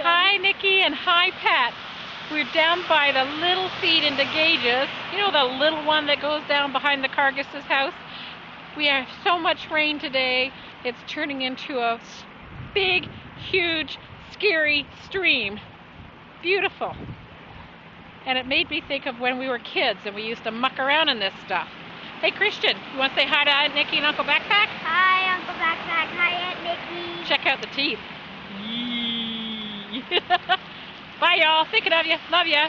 Hi, Nikki, and hi, Pat. We're down by the little feed into Gages. You know the little one that goes down behind the Cargus's house? We have so much rain today, it's turning into a big, huge, scary stream. Beautiful. And it made me think of when we were kids and we used to muck around in this stuff. Hey, Christian, you want to say hi to Aunt Nikki and Uncle Backpack? Hi, Uncle Backpack. Hi, Aunt Nikki. Check out the teeth. Bye, y'all. Thinking of you. Love ya.